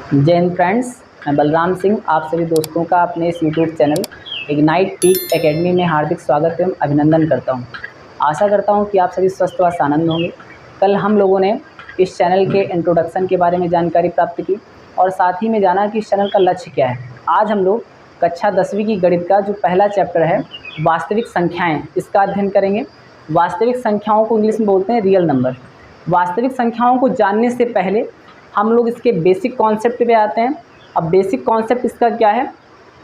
जय हिंद फ्रेंड्स, मैं बलराम सिंह आप सभी दोस्तों का अपने इस YouTube channel ignite peak academy में हार्दिक स्वागत एवं अभिनंदन करता हूं। आशा करता हूं कि आप सभी स्वस्थ व आनंद होंगे। कल हम लोगों ने इस चैनल के इंट्रोडक्शन के बारे में जानकारी प्राप्त की और साथ ही में जाना कि इस चैनल का लक्ष्य क्या है। आज हम लोग कक्षा 10वीं की गणित का जो पहला चैप्टर है वास्तविक संख्याएँ, इसका अध्ययन करेंगे। वास्तविक संख्याओं को इंग्लिश में बोलते हैं रियल नंबर। वास्तविक संख्याओं को जानने से पहले हम लोग इसके बेसिक कॉन्सेप्ट पे आते हैं। अब बेसिक कॉन्सेप्ट इसका क्या है?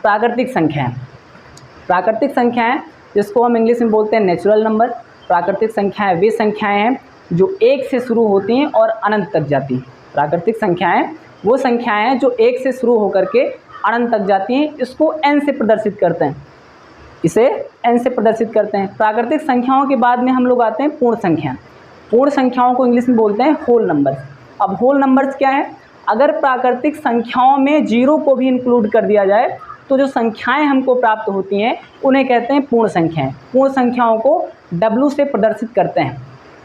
प्राकृतिक संख्याएं। प्राकृतिक संख्याएं जिसको हम इंग्लिश में बोलते हैं नेचुरल नंबर। प्राकृतिक संख्याएं वे संख्याएं हैं जो 1 से शुरू होती हैं और अनंत तक जाती हैं। प्राकृतिक संख्याएं वो संख्याएं हैं जो 1 से शुरू होकर के अनंत तक जाती हैं। इसको n से प्रदर्शित करते हैं, इसे n से प्रदर्शित करते हैं। प्राकृतिक संख्याओं के बाद में हम लोग आते हैं पूर्ण संख्या। पूर्ण संख्याओं को इंग्लिश में बोलते हैं होल नंबर। अब होल नंबर्स क्या है? अगर प्राकृतिक संख्याओं में जीरो को भी इंक्लूड कर दिया जाए तो जो संख्याएं हमको प्राप्त होती हैं उन्हें कहते हैं पूर्ण संख्याएं। पूर्ण संख्याओं को W से प्रदर्शित करते हैं।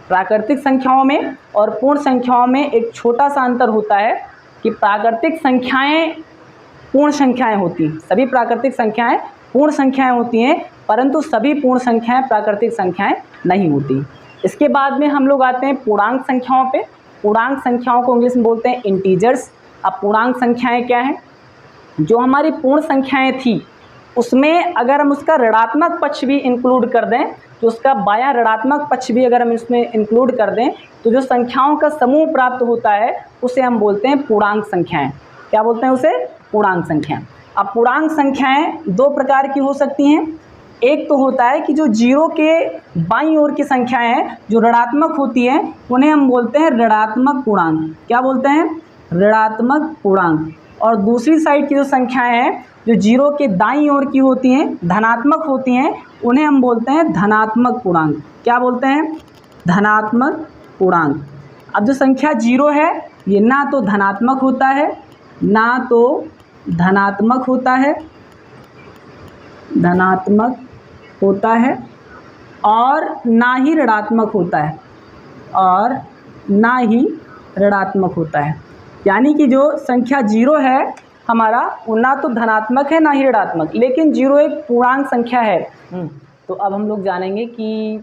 प्राकृतिक संख्याओं में और पूर्ण संख्याओं में एक छोटा सा अंतर होता है कि प्राकृतिक संख्याएं पूर्ण संख्याएं होती हैं। सभी प्राकृतिक संख्याएं पूर्ण संख्याएं होती हैं, परंतु सभी पूर्ण संख्याएं प्राकृतिक संख्याएं नहीं होती। इसके बाद में हम लोग आते हैं पूर्णांक संख्याओं पे। पूर्णांक संख्याओं को इंग्लिश में बोलते हैं इंटीजर्स। अब पूर्णांक संख्याएं क्या हैं? जो हमारी पूर्ण संख्याएं थी उसमें अगर हम उसका ऋणात्मक पक्ष भी इंक्लूड कर दें, तो उसका बायां ऋणात्मक पक्ष भी अगर हम इसमें इंक्लूड कर दें तो जो संख्याओं का समूह प्राप्त होता है उसे हम बोलते हैं पूर्णांक संख्याएं। क्या बोलते हैं उसे? पूर्णांक संख्याएं। अब पूर्णांक संख्याएं दो प्रकार की हो सकती हैं। एक तो होता है कि जो जीरो के बाईं ओर की संख्याएं हैं जो ऋणात्मक होती हैं उन्हें हम बोलते हैं ऋणात्मक पूर्णांक। क्या बोलते हैं? ऋणात्मक पूर्णांक। और दूसरी साइड की जो संख्याएं हैं जो जीरो के दाईं ओर की होती हैं, धनात्मक होती हैं, उन्हें हम बोलते हैं धनात्मक पूर्णांक। क्या बोलते हैं? धनात्मक पूर्णांक। अब जो संख्या जीरो है ये ना तो धनात्मक होता है, ना तो धनात्मक होता है, धनात्मक होता है और ना ही ऋणात्मक होता है, और ना ही ऋणात्मक होता है। यानी कि जो संख्या जीरो है हमारा वो ना तो धनात्मक है ना ही ऋणात्मक, लेकिन जीरो एक पूर्णांक संख्या है। तो अब हम लोग जानेंगे कि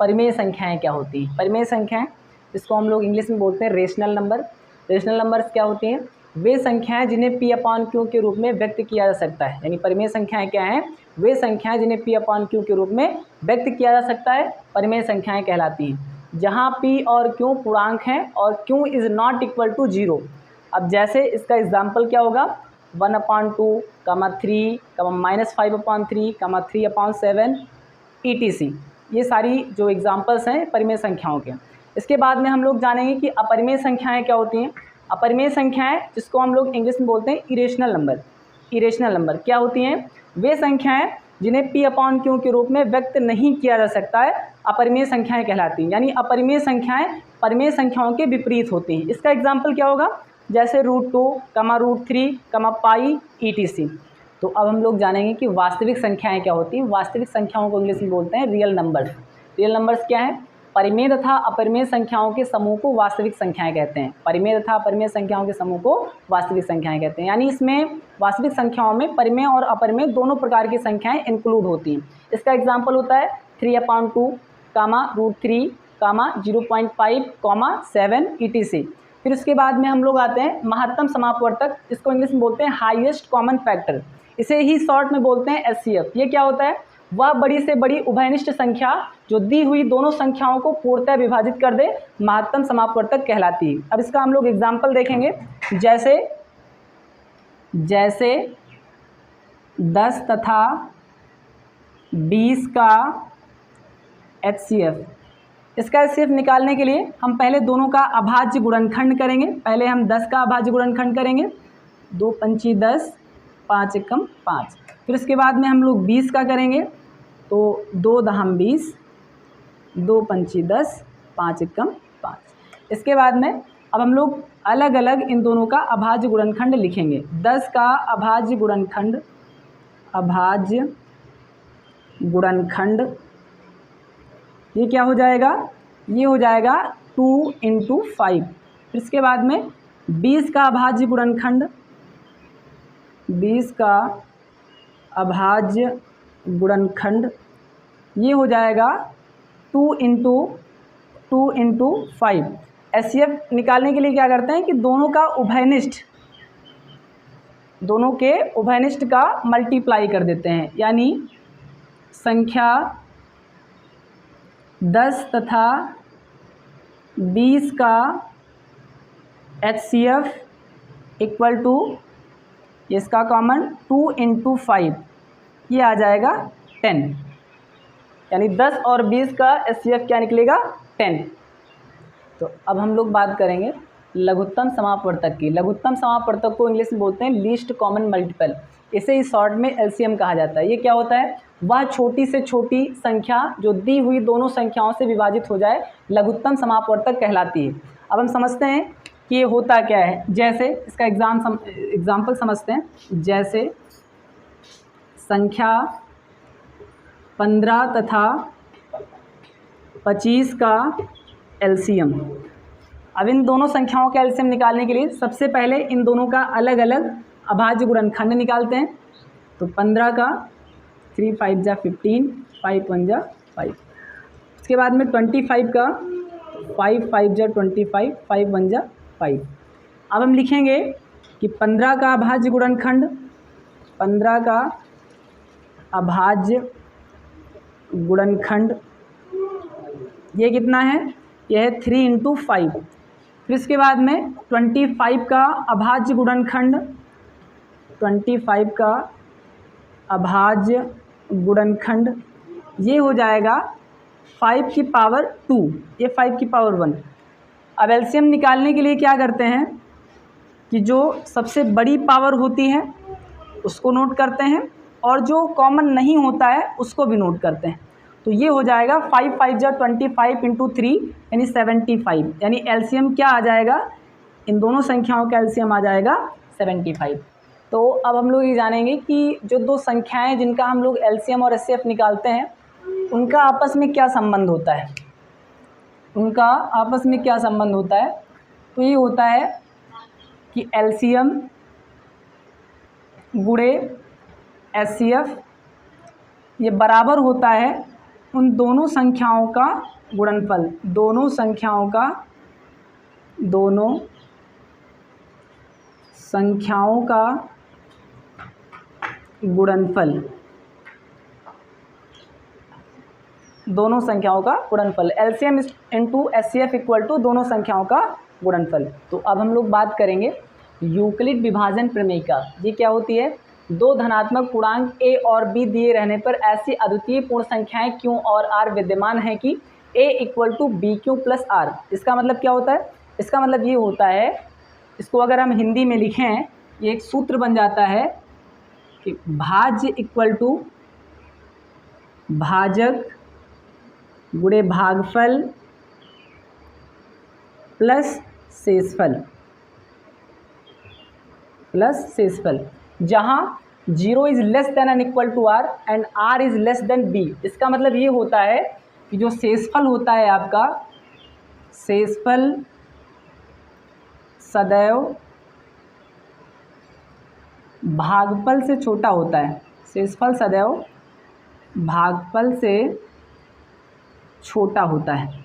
परिमेय संख्याएं क्या होती हैं। परिमेय संख्याएं इसको हम लोग इंग्लिश में बोलते हैं रेशनल नंबर। रेशनल नंबर्स क्या होती हैं? वे संख्याएं जिन्हें P/Q के रूप में व्यक्त किया जा सकता है। यानी परिमेय संख्याएं क्या हैं? वे संख्याएं जिन्हें P/Q के रूप में व्यक्त किया जा सकता है परिमेय संख्याएं कहलाती हैं। जहां P और Q पूर्णांक हैं और Q is not equal to 0। अब जैसे इसका एग्जाम्पल क्या होगा? 1/2, 3, -5/3, 3/7 ETC। ये सारी जो एग्जाम्पल्स हैं परिमेय संख्याओं के। इसके बाद में हम लोग जानेंगे कि अपरिमेय संख्याएं क्या होती हैं। अपरिमेय संख्याएं जिसको हम लोग इंग्लिश में बोलते हैं इरेशनल नंबर। इरेशनल नंबर क्या होती हैं? वे संख्याएं जिन्हें P/Q के रूप में व्यक्त नहीं किया जा सकता है अपरिमेय संख्याएं कहलाती हैं। यानी अपरिमेय संख्याएं परिमेय संख्याओं के विपरीत होती हैं। इसका एग्जाम्पल क्या होगा? जैसे √2, √3, पाई ETC। तो अब हम लोग जानेंगे कि वास्तविक संख्याएं क्या होती हैं। वास्तविक संख्याओं को इंग्लिश में बोलते हैं रियल नंबर्स। रियल नंबर्स क्या है? परिमेय तथा अपरिमेय संख्याओं के समूह को वास्तविक संख्याएं कहते हैं। परिमेय तथा अपरिमेय संख्याओं के समूह को वास्तविक संख्याएं कहते हैं। यानी इसमें वास्तविक संख्याओं में परिमेय और अपरिमेय दोनों प्रकार की संख्याएं इंक्लूड होती हैं। इसका एग्जाम्पल होता है 3/2, √3, 0.5, 7 ETC। फिर उसके बाद में हम लोग आते हैं महत्तम समापवर्तक। इसको इंग्लिश में बोलते हैं हाईएस्ट कॉमन फैक्टर। इसे ही शॉर्ट में बोलते हैं HCF। ये क्या होता है? वह बड़ी से बड़ी उभयनिष्ठ संख्या जो दी हुई दोनों संख्याओं को पूर्णतः विभाजित कर दे महत्तम समापवर्तक कहलाती है। अब इसका हम लोग एग्जाम्पल देखेंगे। जैसे 10 तथा 20 का HCF। इसका HCF निकालने के लिए हम पहले दोनों का अभाज्य गुणनखंड करेंगे। पहले हम 10 का अभाज्य गुणनखंड करेंगे। 2 पंची 10, 5 एकम 5। फिर उसके बाद में हम लोग 20 का करेंगे तो 2 दहम 20, 2 पंची 10, 5 एकम 5। इसके बाद में अब हम लोग अलग अलग इन दोनों का अभाज्य गुणनखंड लिखेंगे। 10 का अभाज्य गुणनखंड, अभाज्य गुणनखंड ये क्या हो जाएगा? ये हो जाएगा 2 × 5। फिर इसके बाद में 20 का अभाज्य गुणनखंड, 20 का अभाज्य गुणनखंड ये हो जाएगा 2 इंटू 5। एचसीएफ निकालने के लिए क्या करते हैं कि दोनों के उभयनिष्ठ का मल्टीप्लाई कर देते हैं, यानी संख्या 10 तथा 20 का एचसीएफ इक्वल टू इसका कॉमन 2 इंटू 5 ये आ जाएगा 10, यानी 10 और 20 का एचसीएफ क्या निकलेगा 10। तो अब हम लोग बात करेंगे लघुत्तम समापवर्तक की। लघुत्तम समापवर्तक को इंग्लिश में बोलते हैं लीस्ट कॉमन मल्टीपल, इसे ही शॉर्ट में एलसीएम कहा जाता है। ये क्या होता है, वह छोटी से छोटी संख्या जो दी हुई दोनों संख्याओं से विभाजित हो जाए लघुत्तम समापवर्तक कहलाती है। अब हम समझते हैं कि ये होता क्या है, जैसे इसका एग्जाम्पल समझते हैं। जैसे संख्या 15 तथा 25 का एलसीएम। अब इन दोनों संख्याओं का एलसीएम निकालने के लिए सबसे पहले इन दोनों का अलग अलग अभाज्य गुणनखंड निकालते हैं। तो 15 का 3 5 जा 15, 5 1 जा 5। उसके बाद में 25 का 5 5 जा 25, 5 1 जा 5। अब हम लिखेंगे कि 15 का अभाज्य गुणनखंड, 15 का अभाज्य गुणनखंड ये कितना है, यह है 3 इंटू 5। फिर इसके बाद में 25 का अभाज्य गुणनखंड, 25 का अभाज्य गुणनखंड ये हो जाएगा 5 की पावर 2, ये 5 की पावर 1। अब एलसीएम निकालने के लिए क्या करते हैं कि जो सबसे बड़ी पावर होती है उसको नोट करते हैं और जो कॉमन नहीं होता है उसको भी नोट करते हैं। तो ये हो जाएगा 5 5 जा 25 इंटू 3 यानी 75, यानी एलसीएम क्या आ जाएगा, इन दोनों संख्याओं का एलसीएम आ जाएगा 75। तो अब हम लोग ये जानेंगे कि जो दो संख्याएं जिनका हम लोग एलसीएम और एचसीएफ निकालते हैं उनका आपस में क्या संबंध होता है, उनका आपस में क्या संबंध होता है। तो ये होता है कि एलसीएम गुणे एचसीएफ ये बराबर होता है उन दोनों संख्याओं का गुणनफल, दोनों संख्याओं का गुणनफल, दोनों संख्याओं का गुणनफल। LCM into HCF equal to दोनों संख्याओं का गुणनफल। तो अब हम लोग बात करेंगे यूक्लिड विभाजन प्रमेय का। ये क्या होती है, दो धनात्मक पूर्णांक a और b दिए रहने पर ऐसी अद्वितीय पूर्ण संख्याएं q और r विद्यमान है कि a equal to B Q plus R. इसका मतलब क्या होता है, इसका मतलब ये होता है, इसको अगर हम हिंदी में लिखें ये एक सूत्र बन जाता है कि भाज्य इक्वल टू भाजक गुणे भागफल प्लस शेषफल, जहाँ 0 is less than and equal to r and r is less than b। इसका मतलब ये होता है कि जो शेषफल होता है आपका, शेषफल सदैव भागफल से छोटा होता है, शेषफल सदैव भागफल से छोटा होता है।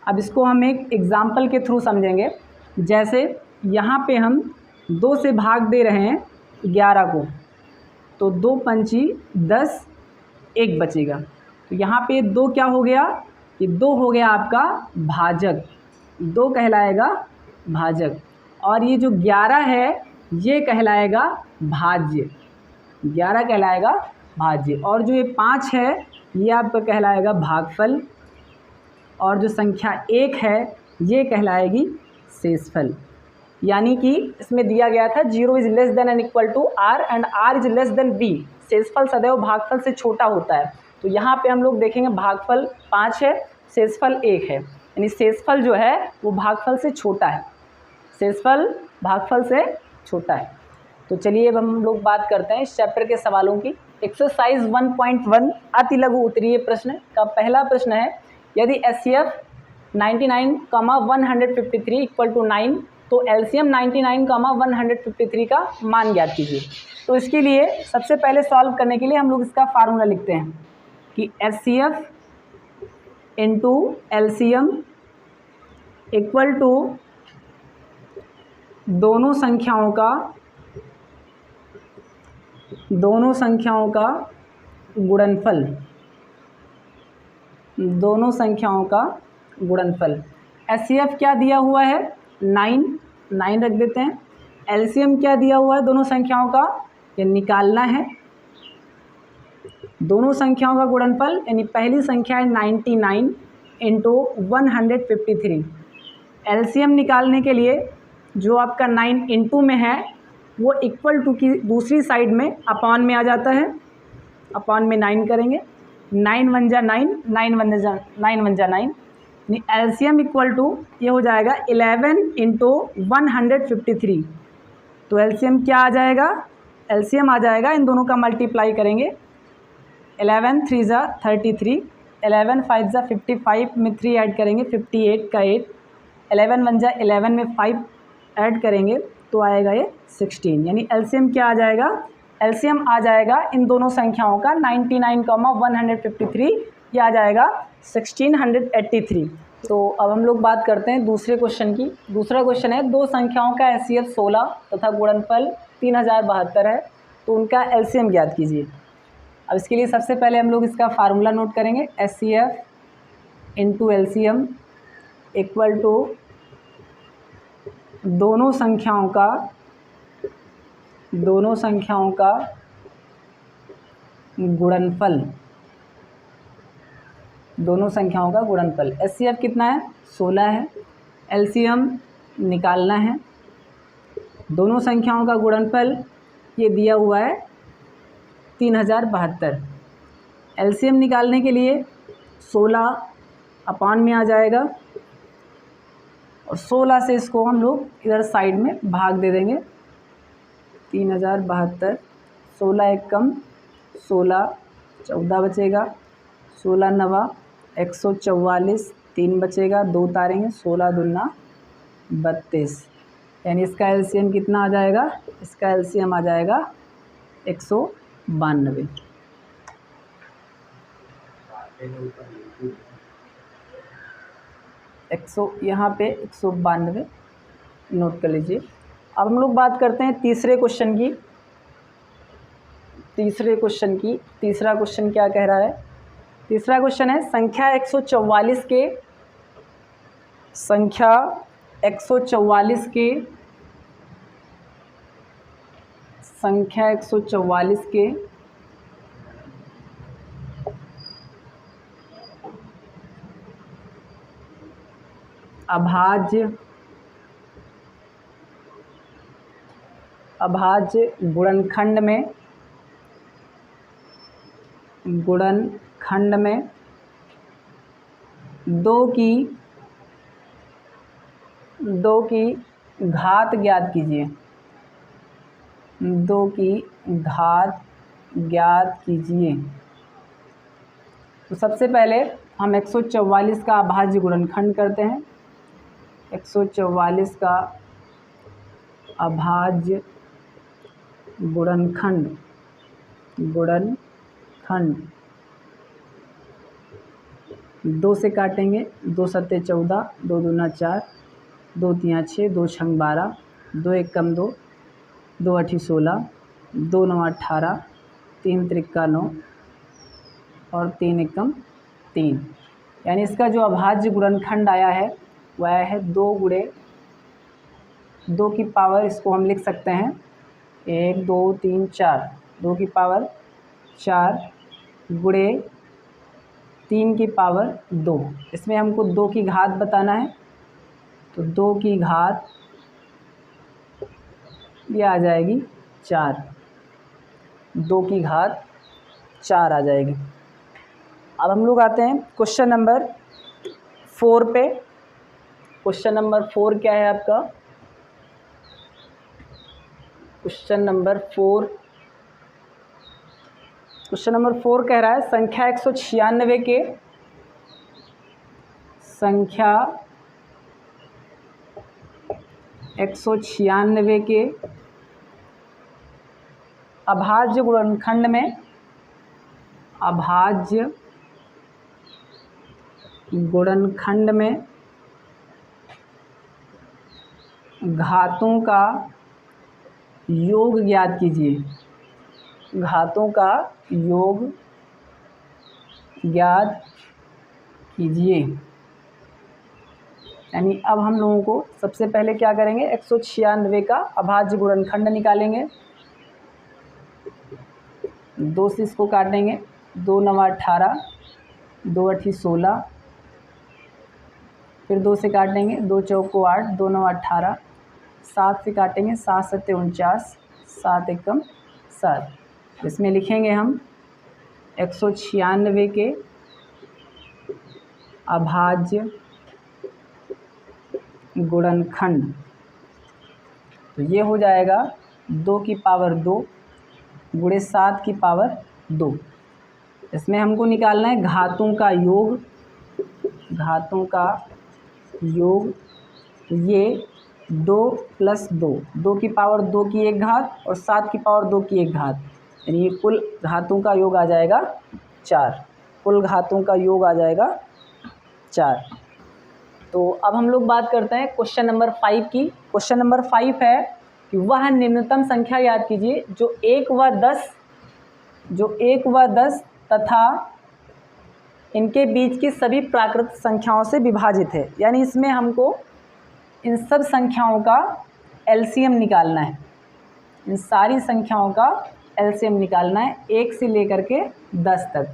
अब इसको हम एक एग्जाम्पल के थ्रू समझेंगे। जैसे यहाँ पे हम 2 से भाग दे रहे हैं 11 को, तो 2 पंची 10, 1 बचेगा। तो यहाँ पे 2 क्या हो गया, ये 2 हो गया आपका भाजक, 2 कहलाएगा भाजक, और ये जो 11 है ये कहलाएगा भाज्य, 11 कहलाएगा भाज्य, और जो ये 5 है ये आपका कहलाएगा भागफल, और जो संख्या 1 है ये कहलाएगी शेषफल। यानी कि इसमें दिया गया था 0 is less than and equal to r and r is less than b। शेषफल सदैव भागफल से छोटा होता है। तो यहाँ पे हम लोग देखेंगे भागफल 5 है, शेषफल 1 है, यानी शेषफल जो है वो भागफल से छोटा है, शेषफल भागफल से छोटा है। तो चलिए अब हम लोग बात करते हैं इस चैप्टर के सवालों की। एक्सरसाइज 1.1 अति लघु उत्तरीय प्रश्न का पहला प्रश्न है, यदि एचसीएफ 99,153 इक्वल टू 9, तो एलसीएम 99,153 का मान ज्ञात कीजिए। तो इसके लिए सबसे पहले सॉल्व करने के लिए हम लोग इसका फार्मूला लिखते हैं कि HCF into LCM equal to दोनों संख्याओं का गुणनफल, दोनों संख्याओं का गुणनफल। HCF क्या दिया हुआ है 9 रख देते हैं। LCM क्या दिया हुआ है दोनों संख्याओं का, ये निकालना है। दोनों संख्याओं का गुणनफल यानी पहली संख्या है 99 इंटू 153। LCM निकालने के लिए जो आपका 9 इंटू में है वो इक्वल टू की दूसरी साइड में अपॉन में आ जाता है, अपॉन में 9 करेंगे। 9 1 जा 9, 9 1 जा 9, यानी एलसीएम इक्वल टू ये हो जाएगा 11 इंटू 153। तो एलसीएम क्या आ जाएगा, एलसीएम आ जाएगा, इन दोनों का मल्टीप्लाई करेंगे। 11 3 जा 33, 11 5 जा 55 में 3 ऐड करेंगे 58 का 8, 11 1 जा 11 में 5 ऐड करेंगे तो आएगा ये 16। यानी एलसीएम क्या आ जाएगा, एलसीएम आ जाएगा इन दोनों संख्याओं का 99,153, ये आ जाएगा 1683। तो अब हम लोग बात करते हैं दूसरे क्वेश्चन की। दूसरा क्वेश्चन है दो संख्याओं का HCF 16 तथा गुणनफल 3072 है, तो उनका एलसीएम ज्ञात कीजिए। अब इसके लिए सबसे पहले हम लोग इसका फार्मूला नोट करेंगे। HCF into LCM equal to दोनों संख्याओं का गुणनफल, दोनों संख्याओं का गुणनफल। HCF कितना है 16 है, LCM निकालना है। दोनों संख्याओं का गुणनफल ये दिया हुआ है 3072। LCM निकालने के लिए 16 अपॉन में आ जाएगा और 16 से इसको हम लोग इधर साइड में भाग दे देंगे। 3072, 16 एक कम 16, 14 बचेगा, 16 नवा 144, 3 बचेगा, 2 उतारेंगे, 16 दूना 32। यानी इसका एलसीएम कितना आ जाएगा, इसका एलसीएम आ जाएगा 192। यहाँ पे 192 नोट कर लीजिए। अब हम लोग बात करते हैं तीसरे क्वेश्चन की। तीसरा क्वेश्चन क्या कह रहा है, तीसरा क्वेश्चन है संख्या 144 के अभाज्य गुणनखंड में 2 की घात ज्ञात कीजिए। 2 की घात ज्ञात कीजिए। तो सबसे पहले हम 144 का अभाज्य गुणनखंड करते हैं। 144 का अभाज्य गुणनखंड 2 से काटेंगे, 2 सत्ते 14, 2 दूना 4, 2 तियाँ 6, 2 छंग 12, 2 एक कम 2, 2 अठी 16, 2 नौ 18, 3 त्रिक्का 9 और 3 एकम 3। यानी इसका जो अभाज्य गुणनखंड आया है वह है 2 गुणे 2 की पावर, इसको हम लिख सकते हैं 1 2 3 4, 2 की पावर 4 गुणे 3 की पावर 2। इसमें हमको 2 की घात बताना है, तो 2 की घात ये आ जाएगी 4, 2 की घात 4 आ जाएगी। अब हम लोग आते हैं क्वेश्चन नंबर 4 पे। क्वेश्चन नंबर 4 क्या है आपका, क्वेश्चन नंबर 4 कह रहा है संख्या 196 संख्या 196 के अभाज्य गुणनखंड में, अभाज्य गुणनखंड में घातों का योग ज्ञात कीजिए। घातों का योग ज्ञात कीजिए। यानी अब हम लोगों को सबसे पहले क्या करेंगे, 196 का अभाज्य गुणनखंड निकालेंगे। 2 से इसको काटेंगे, 2 9 18, 2 8 16, फिर 2 से काटेंगे, 2 चौको 8, 2 9 18, 7 से काटेंगे, 7 7 49, 7 एकम 7। इसमें लिखेंगे हम 196 के अभाज्य गुणनखंड। तो ये हो जाएगा 2 की पावर 2 गुणे 7 की पावर 2। इसमें हमको निकालना है घातों का योग, घातों का योग। ये 2 + 2, 2 की पावर 2 की 1 घात और 7 की पावर 2 की 1 घात, यानी ये कुल घातों का योग आ जाएगा 4। कुल घातों का योग आ जाएगा 4। तो अब हम लोग बात करते हैं क्वेश्चन नंबर 5 की। क्वेश्चन नंबर 5 है कि वह निम्नतम संख्या याद कीजिए जो 1 व 10 तथा इनके बीच की सभी प्राकृत संख्याओं से विभाजित है। यानी इसमें हमको इन सब संख्याओं का एलसीएम निकालना है। इन सारी संख्याओं का एलसीएम निकालना है 1 से लेकर के 10 तक।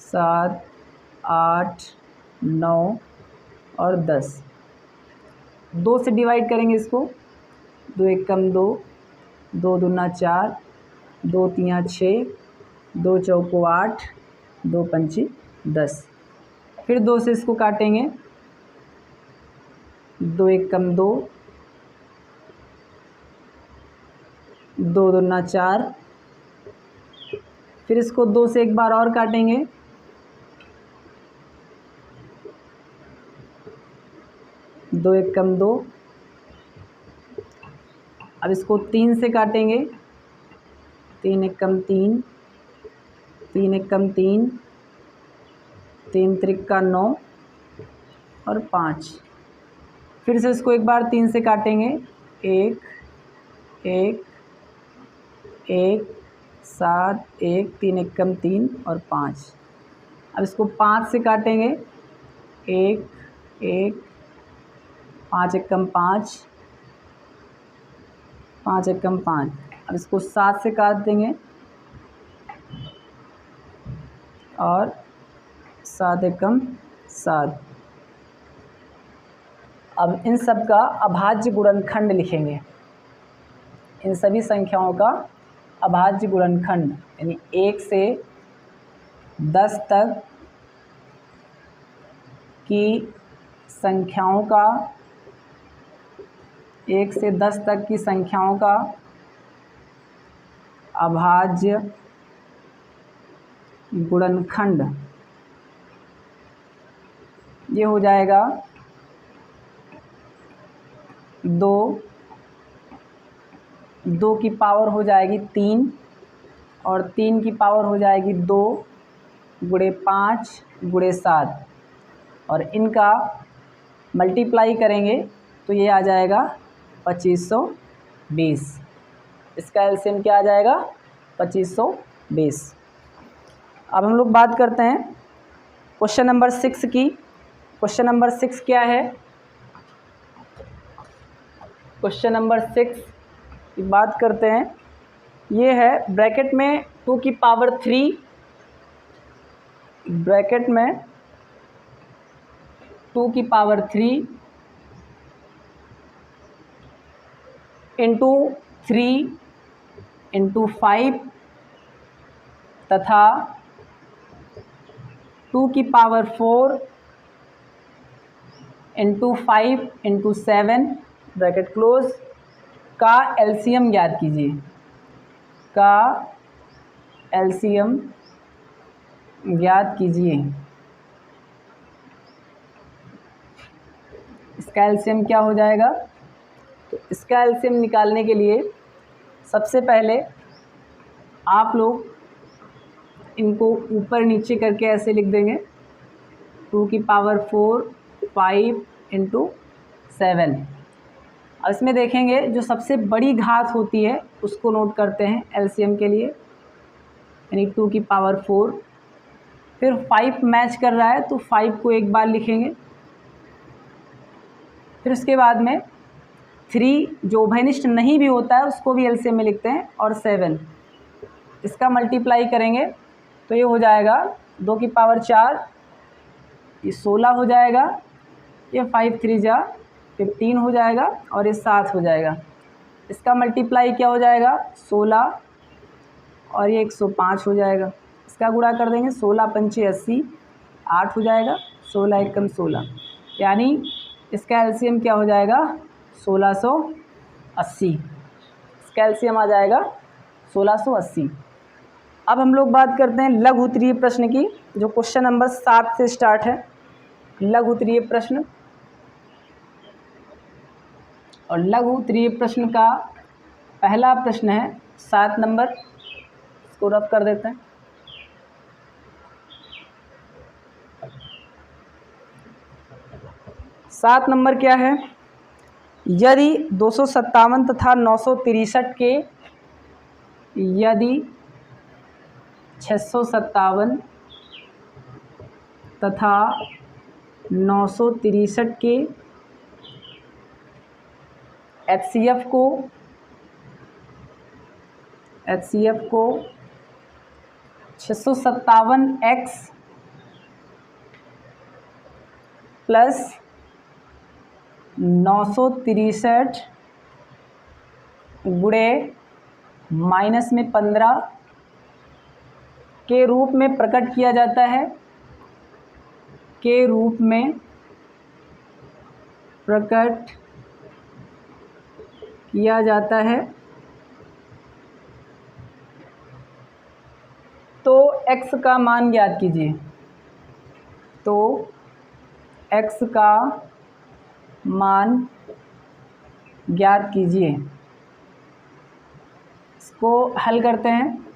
7 8 9 और 10। 2 से डिवाइड करेंगे इसको, 2 एकम 2, 2 दूना 4, 2 तिया 6, 2 चौको 8, 2 पंची 10। फिर 2 से इसको काटेंगे, 2 एकम 2, 2 दूना 4। फिर इसको 2 से एक बार और काटेंगे, 2 एकम 2। अब इसको 3 से काटेंगे, 3 एकम 3, 3 एकम 3, 3 त्रिक्का 9 और 5। फिर से इसको एक बार 3 से काटेंगे, 1 1 1 7 1, 3 एकम 3 और 5। अब इसको 5 से काटेंगे, 1 1 5 एकम 5, 5 एकम 5। अब इसको 7 से काट देंगे और 7 एकम 7। अब इन सब का अभाज्य गुणनखंड लिखेंगे। इन सभी संख्याओं का अभाज्य गुणनखंड यानी 1 से 10 तक की संख्याओं का, 1 से 10 तक की संख्याओं का अभाज्य गुणनखंड ये हो जाएगा 2, 2 की पावर हो जाएगी 3 और 3 की पावर हो जाएगी 2 गुणे 5 गुणे 7 और इनका मल्टीप्लाई करेंगे तो ये आ जाएगा 2520। इसका एलसीएम क्या आ जाएगा 2520। अब हम लोग बात करते हैं क्वेश्चन नंबर 6 की। क्वेश्चन नंबर 6 क्या है? क्वेश्चन नंबर 6 की बात करते हैं। ये है ब्रैकेट में 2 की पावर 3, ब्रैकेट में 2 की पावर 3 इंटू 3 इंटू 5 तथा 2 की power 4 into 5 into 7 bracket close का एलसीएम ज्ञात कीजिए। का एलसीएम ज्ञात कीजिए। इसका एलसीएम क्या हो जाएगा? तो इसका एलसीएम निकालने के लिए सबसे पहले आप लोग इनको ऊपर नीचे करके ऐसे लिख देंगे, 2 की पावर 4 5 इंटू 7। और इसमें देखेंगे जो सबसे बड़ी घात होती है उसको नोट करते हैं एलसीएम के लिए, यानी 2 की पावर 4, फिर 5 मैच कर रहा है तो 5 को एक बार लिखेंगे, फिर उसके बाद में 3 जो उभयनिष्ठ नहीं भी होता है उसको भी एलसीएम में लिखते हैं, और 7 इसका मल्टीप्लाई करेंगे तो ये हो जाएगा 2 की पावर 4, ये 16 हो जाएगा, ये 5 3 जा 15 हो जाएगा, और ये 7 हो जाएगा। इसका मल्टीप्लाई क्या हो जाएगा? 16 और ये 105 हो जाएगा। इसका गुणा कर देंगे, 16 पंचे 80, 8 हो जाएगा, 16 एकम 16, यानी इसका एलसीएम क्या हो जाएगा? 1680। इसका एलसीएम आ जाएगा 1680। अब हम लोग बात करते हैं लघु उत्तरीय प्रश्न की, जो क्वेश्चन नंबर 7 से स्टार्ट है। लघु उत्तरीय प्रश्न, और लघु उत्तरीय प्रश्न का पहला प्रश्न है 7 नंबर, इसको रफ कर देते हैं। सात नंबर क्या है? यदि 257 तथा 963 के, यदि 657 तथा 963 के एचसीएफ को 657x प्लस 963 गुणे माइनस में 15 के रूप में प्रकट किया जाता है, के रूप में प्रकट किया जाता है, तो x का मान ज्ञात कीजिए। तो x का मान ज्ञात कीजिए। इसको हल करते हैं।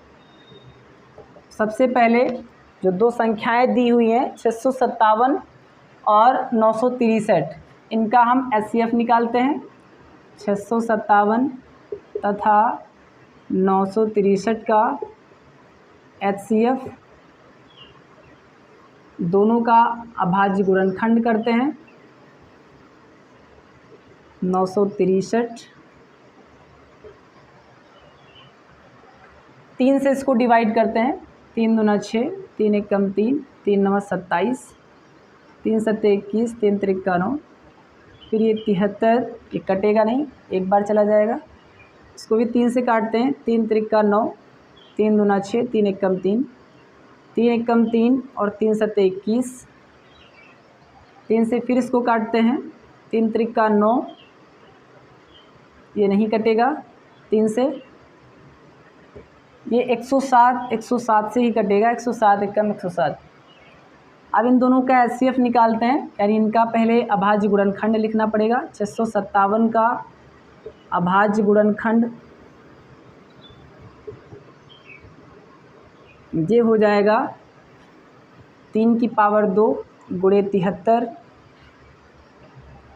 सबसे पहले जो दो संख्याएं दी हुई हैं 657 और 963, इनका हम एचसीएफ निकालते हैं। 657 तथा 963 का एचसीएफ, दोनों का अभाज्य गुणनखंड करते हैं। 963 3 से इसको डिवाइड करते हैं। 3 दूना 6, 3 एकम 3, 3 नवा 27, 3 सत्ते 21, 3 त्रिका 9, फिर ये 73, ये कटेगा नहीं, एक बार चला जाएगा। इसको भी 3 से काटते हैं। 3 त्रिका 9, 3 दूना 6, 3 एकम 3, 3 एकम 3 और 3 सत्ते 21, 3 से फिर इसको काटते हैं। 3 त्रिका 9, ये नहीं कटेगा 3 से, ये 107 से ही कटेगा। 107 एकम 107। अब इन दोनों का एचसीएफ निकालते हैं, यानी इनका पहले अभाज्य गुणनखंड लिखना पड़ेगा। 657 का अभाज्य गुणनखंड ये हो जाएगा 3 की पावर 2 गुणे 73।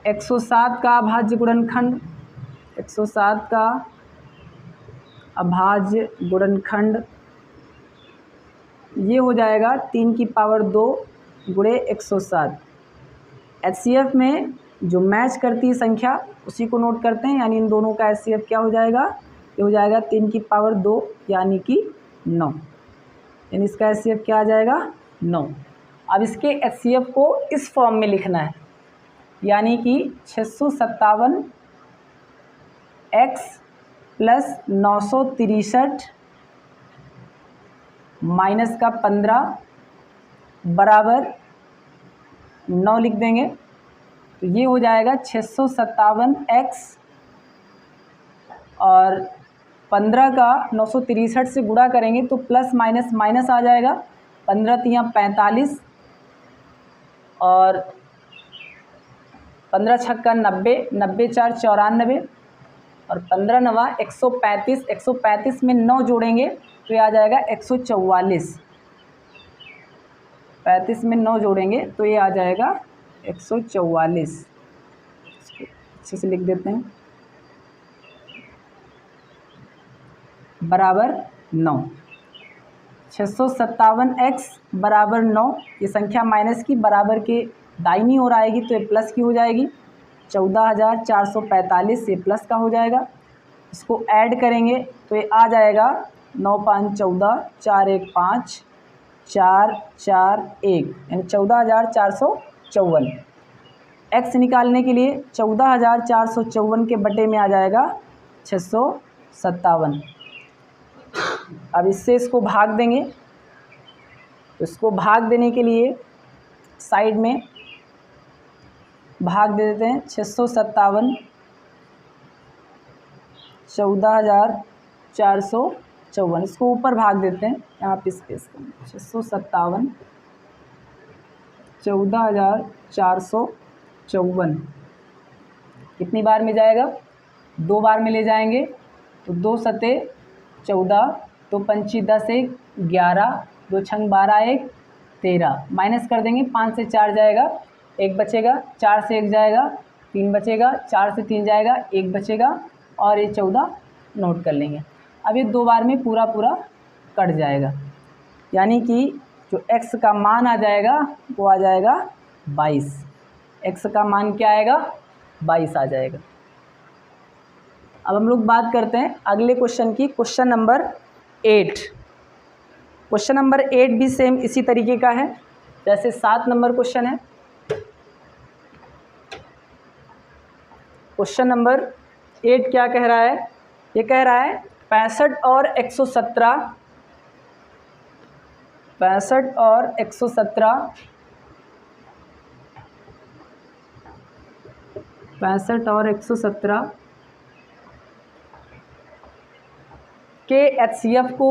107 का अभाज्य गुणनखंड, 107 का अभाज्य गुणनखंड ये हो जाएगा 3 की पावर 2 गुणे 107। एचसीएफ में जो मैच करती है संख्या उसी को नोट करते हैं, यानी इन दोनों का एचसीएफ क्या हो जाएगा? ये हो जाएगा 3 की पावर 2 यानी कि 9, यानी इसका एचसीएफ क्या आ जाएगा? 9। अब इसके एचसीएफ को इस फॉर्म में लिखना है, यानी कि 657x प्लस 963 माइनस का 15 बराबर 9 लिख देंगे। तो ये हो जाएगा 657x और 15 का 963 से गुणा करेंगे तो प्लस माइनस माइनस आ जाएगा। 15 तियाँ 45 और 15 छक्का 90, 90 चार 94 और 15 नवा 135। 135 में 9 जोड़ेंगे तो ये आ जाएगा 144। 35 में 9 जोड़ेंगे तो ये आ जाएगा 144। अच्छे से लिख देते हैं, बराबर 9। 657x बराबर 9। ये संख्या माइनस की बराबर के दाहिनी ओर आएगी तो ये प्लस की हो जाएगी। 14,445 ये प्लस का हो जाएगा। इसको ऐड करेंगे तो ये आ जाएगा 9 5 14, 4 1 5, 4 4 1 यानी 14,454। x निकालने के लिए 14,454 के बटे में आ जाएगा 657। अब इससे इसको भाग देंगे तो इसको भाग देने के लिए साइड में भाग दे देते हैं। 657 14,454, इसको ऊपर भाग देते हैं, यहाँ पे स्पेस करें। 657 14,454 कितनी बार में जाएगा? 2 बार में ले जाएंगे तो 2 सते 14, 2 पंची 10 1 11, 2 छंग 12 1 13। माइनस कर देंगे, 5 से 4 जाएगा, 1 बचेगा, 4 से 1 जाएगा, 3 बचेगा, 4 से 3 जाएगा, 1 बचेगा और ये 14 नोट कर लेंगे। अब ये 2 बार में पूरा कट जाएगा, यानी कि जो x का मान आ जाएगा वो आ जाएगा 22। x का मान क्या आएगा? 22 आ जाएगा। अब हम लोग बात करते हैं अगले क्वेश्चन की, क्वेश्चन नंबर 8। क्वेश्चन नंबर 8 भी सेम इसी तरीके का है जैसे 7 नंबर क्वेश्चन है। क्वेश्चन नंबर 8 क्या कह रहा है? ये कह रहा है 65 और 117, 65 और 117, 65 और 117 के HCF को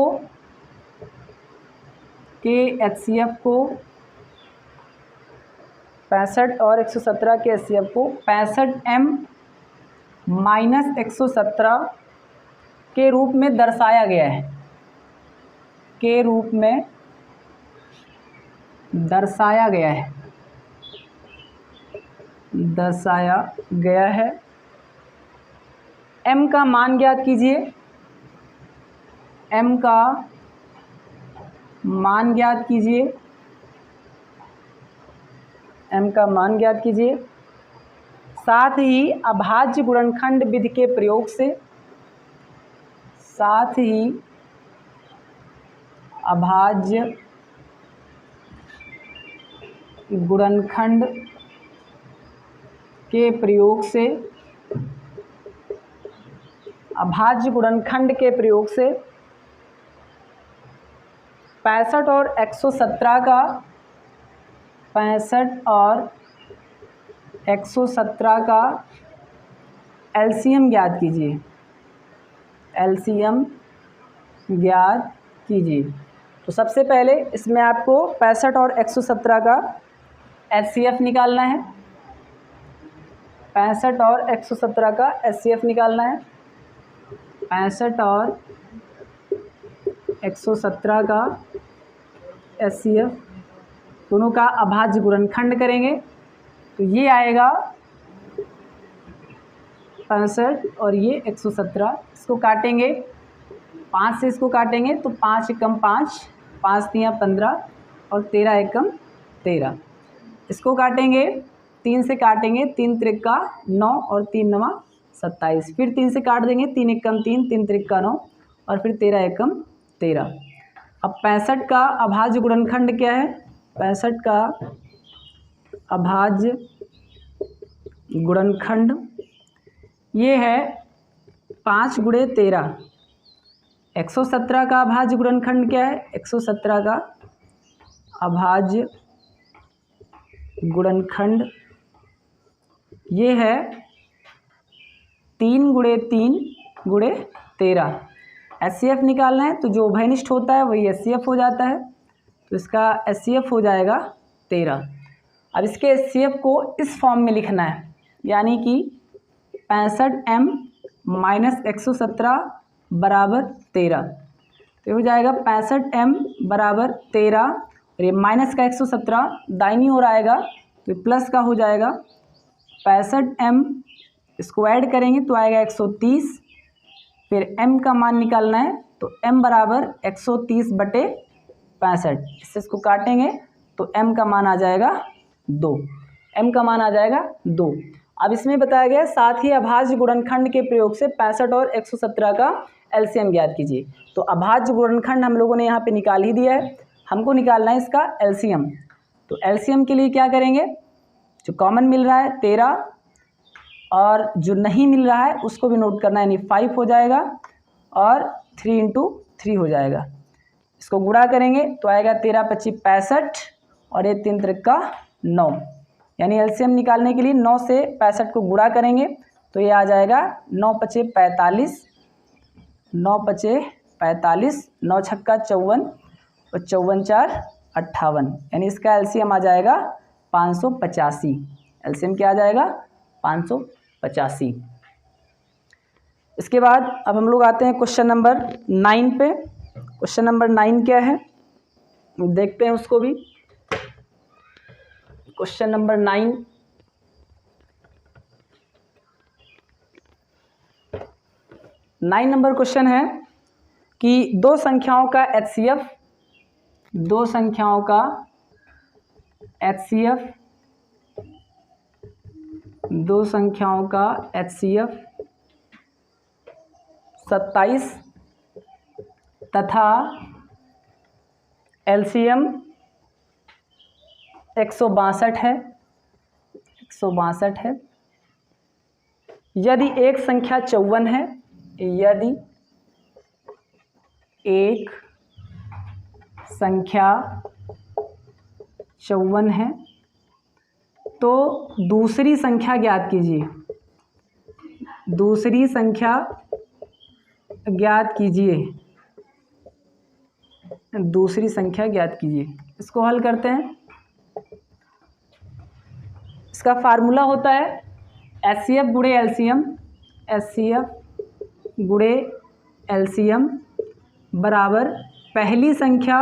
65 और 117 के HCF को 65m - 117 के रूप में दर्शाया गया है, के रूप में दर्शाया गया है, दर्शाया गया है। m का मान ज्ञात कीजिए, m का मान ज्ञात कीजिए, m का मान ज्ञात कीजिए। साथ ही अभाज्य गुणनखंड विधि के प्रयोग से, साथ ही अभाज्य गुणनखंड के प्रयोग से, अभाज्य गुणनखंड के प्रयोग से 65 और 117 का, 65 और 117 का एलसीएम ज्ञात कीजिए, एलसीएम ज्ञात कीजिए। तो सबसे पहले इसमें आपको 65 और 117 का एचसीएफ निकालना है, 65 और 117 का एचसीएफ निकालना है। 65 और 117 का एचसीएफ दोनों का अभाज्य गुणनखंड करेंगे तो ये आएगा 65 और ये 117। इसको काटेंगे, 5 से इसको काटेंगे तो 5 एकम 5, 5 तियाँ 15 और 13 एकम 13। इसको काटेंगे, 3 से काटेंगे, 3 त्रिका 9 और 3 नवा 27। फिर 3 से काट देंगे, 3 एकम 3, 3 त्रिका 9 और फिर 13 एकम 13। अब 65 का अभाज्य गुणनखंड क्या है? 65 का अभाज्य गुणनखंड ये है 5 गुणे 13। 117 का अभाज्य गुणनखंड क्या है? 117 का अभाज्य गुणनखंड ये है 3 गुणे 3 गुणे 13। एचसीएफ निकालना है तो जो उभयनिष्ठ होता है वही एचसीएफ हो जाता है, तो इसका एचसीएफ हो जाएगा 13। अब इसके एचसीएफ को इस फॉर्म में लिखना है, यानी कि 65m माइनस 117 बराबर 13। तो हो जाएगा 65m बराबर 13 और ये माइनस का 117 दाहिनी ओर आएगा तो प्लस का हो जाएगा 65m, इसको ऐड करेंगे तो आएगा 130। फिर m का मान निकालना है तो m बराबर 130/65। इसको काटेंगे तो m का मान आ जाएगा 2। m का मान आ जाएगा 2। अब इसमें बताया गया साथ ही अभाज्य गुणनखंड के प्रयोग से 65 और 117 का एलसीएम ज्ञात कीजिए। तो अभाज्य गुणनखंड हम लोगों ने यहाँ पे निकाल ही दिया है, हमको निकालना है इसका एलसीएम। तो एलसीएम के लिए क्या करेंगे, जो कॉमन मिल रहा है 13 और जो नहीं मिल रहा है उसको भी नोट करना है, यानी 5 हो जाएगा और 3 × 3 हो जाएगा। इसको गुणा करेंगे तो आएगा 13 × 25 65 और ये 3 × 3 9, यानी एलसीएम निकालने के लिए 9 से 65 को गुणा करेंगे तो ये आ जाएगा 9 × 5 = 45, 9 × 5 = 45, 9 × 6 = 54 और 54 × 4 = 58, यानी इसका एलसीएम आ जाएगा 585। एलसीएम क्या आ जाएगा 585। इसके बाद अब हम लोग आते हैं क्वेश्चन नंबर 9 पे। क्वेश्चन नंबर 9 क्या है देखते हैं उसको भी। क्वेश्चन नंबर 9, नंबर क्वेश्चन है कि दो संख्याओं का HCF, दो संख्याओं का HCF, दो संख्याओं का HCF 27 तथा LCM 162 है, 162 है। यदि एक संख्या 54 है, यदि एक संख्या 54 है तो दूसरी संख्या ज्ञात कीजिए, दूसरी संख्या ज्ञात कीजिए, दूसरी संख्या ज्ञात कीजिए। इसको हल करते हैं। इसका फार्मूला होता है HCF गुणे LCM, HCF गुणे LCM बराबर पहली संख्या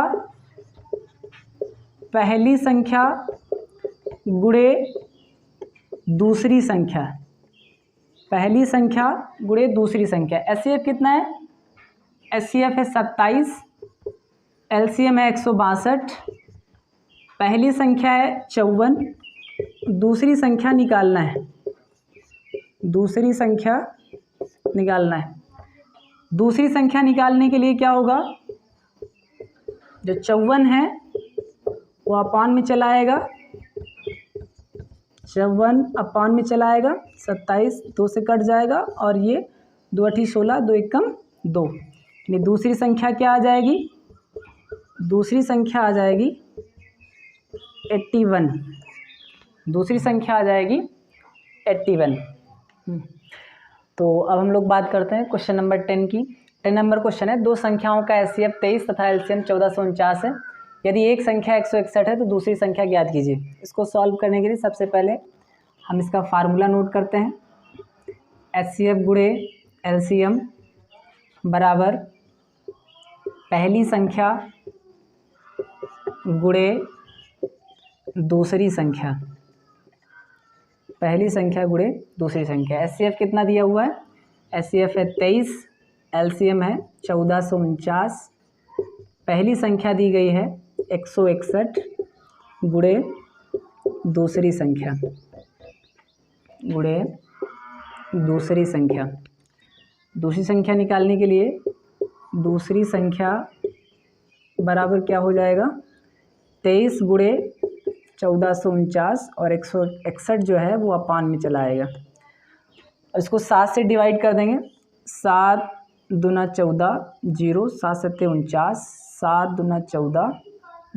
गुणे दूसरी संख्या, पहली संख्या गुणे दूसरी संख्या। HCF कितना है, HCF है 27, LCM है 162, पहली संख्या है 54, दूसरी संख्या निकालना है, दूसरी संख्या निकालना है। दूसरी संख्या निकालने के लिए क्या होगा, जो 54 है वो अपान में चला आएगा, 54 अपान में चला आएगा, 27 2 से कट जाएगा और ये 2 × 8 = 16, 2 × 1 = 2, यानी दूसरी संख्या क्या आ जाएगी, दूसरी संख्या आ जाएगी 81, दूसरी संख्या आ जाएगी 81। तो अब हम लोग बात करते हैं क्वेश्चन नंबर 10 की। 10 नंबर क्वेश्चन है, दो संख्याओं का HCF 23 तथा LCM 1449 है। यदि एक संख्या 161 है तो दूसरी संख्या ज्ञात कीजिए। इसको सॉल्व करने के लिए सबसे पहले हम इसका फार्मूला नोट करते हैं। HCF गुणे LCM बराबर पहली संख्या गुणे दूसरी संख्या, पहली संख्या गुणे दूसरी संख्या। HCF कितना दिया हुआ है, HCF है 23, LCM है 1449, पहली संख्या दी गई है 161 गुणे दूसरी संख्या, गुणे दूसरी संख्या। दूसरी संख्या निकालने के लिए दूसरी संख्या बराबर क्या हो जाएगा, 23 गुणे 1449 और 161 जो है वो अपान में चला आएगा। इसको 7 से डिवाइड कर देंगे, 7 दूना 14 0, 7 7 49, 7 दूना 14,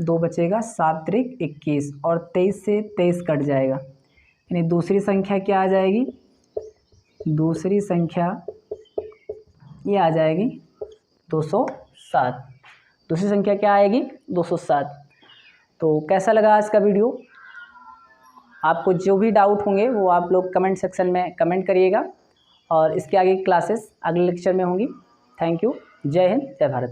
2 बचेगा, 7 3 21 और 23 से 23 कट जाएगा, यानी दूसरी संख्या क्या आ जाएगी, दूसरी संख्या ये आ जाएगी 207। दूसरी संख्या क्या आएगी 207। तो कैसा लगा आज का वीडियो, आपको जो भी डाउट होंगे वो आप लोग कमेंट सेक्शन में कमेंट करिएगा और इसके आगे क्लासेस अगले लेक्चर में होंगी। Thank you. जय हिंद, जय भारत।